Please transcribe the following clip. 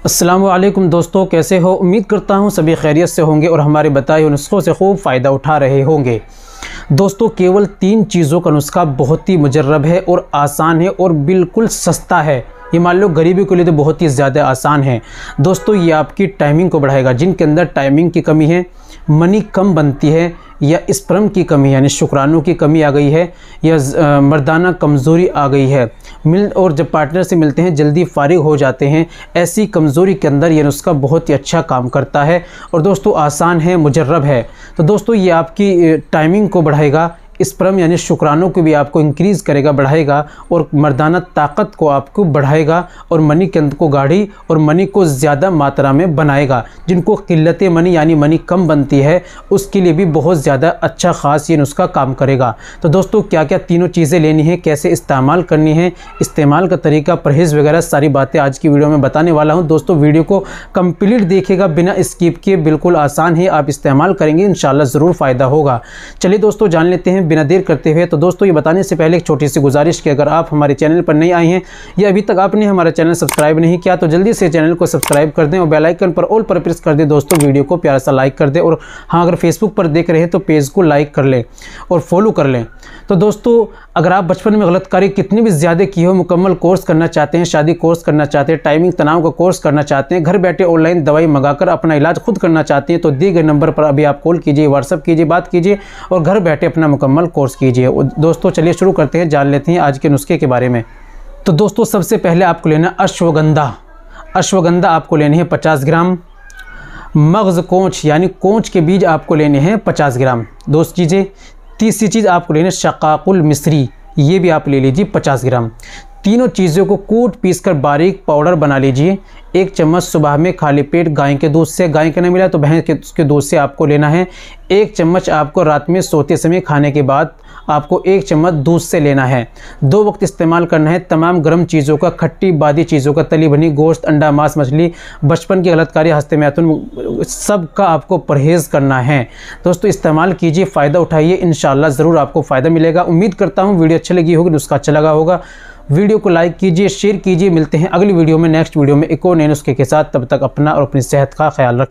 अस्सलामु अलैकुम दोस्तों, कैसे हो? उम्मीद करता हूँ सभी खैरियत से होंगे और हमारे बताए हुए नुस्खों से खूब फ़ायदा उठा रहे होंगे। दोस्तों, केवल 3 चीज़ों का नुस्खा बहुत ही मुजर्रब है और आसान है और बिल्कुल सस्ता है। ये मान लो गरीबी के लिए तो बहुत ही ज़्यादा आसान है। दोस्तों, ये आपकी टाइमिंग को बढ़ाएगा। जिनके अंदर टाइमिंग की कमी है, मनी कम बनती है, या स्पर्म की कमी यानी शुक्राणु की कमी आ गई है, या मर्दाना कमज़ोरी आ गई है, और जब पार्टनर से मिलते हैं जल्दी फारिग हो जाते हैं, ऐसी कमज़ोरी के अंदर ये नुस्खा बहुत ही अच्छा काम करता है। और दोस्तों, आसान है, मुजर्रब है। तो दोस्तों, ये आपकी टाइमिंग को बढ़ाएगा, स्पर्म यानी शुक्राणु को भी आपको इंक्रीज़ करेगा, बढ़ाएगा, और मर्दाना ताकत को आपको बढ़ाएगा, और मनी के अंदर को गाढ़ी और मनी को ज़्यादा मात्रा में बनाएगा। जिनको किल्लत मनी यानी मनी कम बनती है, उसके लिए भी बहुत ज़्यादा अच्छा ख़ास ये नुस्खा काम करेगा। तो दोस्तों, क्या क्या तीनों चीज़ें लेनी है, कैसे इस्तेमाल करनी है, इस्तेमाल का तरीका, परहेज़ वगैरह सारी बातें आज की वीडियो में बताने वाला हूँ। दोस्तों, वीडियो को कंप्लीट देखिएगा बिना स्किप किए। बिल्कुल आसान है, आप इस्तेमाल करेंगे इंशाल्लाह ज़रूर फ़ायदा होगा। चलिए दोस्तों, जान लेते हैं बिना देर करते हुए। तो दोस्तों, ये बताने से पहले एक छोटी सी गुजारिश कि अगर आप हमारे चैनल पर नए आए हैं या अभी तक आपने हमारा चैनल सब्सक्राइब नहीं किया तो जल्दी से चैनल को सब्सक्राइब कर दें और बेल आइकन पर ऑल पर प्रेस कर दें। दोस्तों, वीडियो को प्यारा सा लाइक कर दें, और हाँ, अगर फेसबुक पर देख रहे हैं तो पेज को लाइक कर लें और फॉलो कर लें। तो दोस्तों, अगर आप बचपन में गलत कार्य कितनी भी ज़्यादा की हो, मुकम्मल कोर्स करना चाहते हैं, शादी कोर्स करना चाहते हैं, टाइमिंग तनाव का कोर्स करना चाहते हैं, घर बैठे ऑनलाइन दवाई मंगाकर अपना इलाज खुद करना चाहते हैं, तो दिए गए नंबर पर अभी आप कॉल कीजिए, व्हाट्सअप कीजिए, बात कीजिए और घर बैठे अपना मुकम्मल कोर्स कीजिए। दोस्तों, चलिए शुरू करते हैं, जान लेते हैं आज के नुस्खे के बारे में। तो दोस्तों, सबसे पहले आपको लेना अश्वगंधा। अश्वगंधा आपको लेने हैं 50 ग्राम। मगज़ कोंच यानी कोंच के बीज आपको लेने हैं 50 ग्राम। दोस्त चीज़ें। तीसरी चीज़ आपको लेने शकाकुल मिस्री, ये भी आप ले लीजिए 50 ग्राम। तीनों चीज़ों को कूट पीस कर बारीक पाउडर बना लीजिए। 1 चम्मच सुबह में खाली पेट गाय के दूध से, गाय का नहीं मिला तो भैंस के उसके दूध से आपको लेना है। 1 चम्मच आपको रात में सोते समय खाने के बाद आपको 1 चम्मच दूध से लेना है। 2 वक्त इस्तेमाल करना है। तमाम गर्म चीज़ों का, खट्टी बादी चीज़ों का, तली भुनी गोश्त, अंडा, मांस, मछली, बचपन की गलत कार्य, हस्ते मैथुन, सब का आपको परहेज़ करना है। दोस्तों, इस्तेमाल कीजिए, फ़ायदा उठाइए, इंशाल्लाह ज़रूर आपको फ़ायदा मिलेगा। उम्मीद करता हूँ वीडियो अच्छी लगी होगी, नुस्खा अच्छा लगा होगा। वीडियो को लाइक कीजिए, शेयर कीजिए। मिलते हैं अगली वीडियो में, नेक्स्ट वीडियो में एक और नए नुस्खे के साथ। तब तक अपना और अपनी सेहत का ख्याल रखें।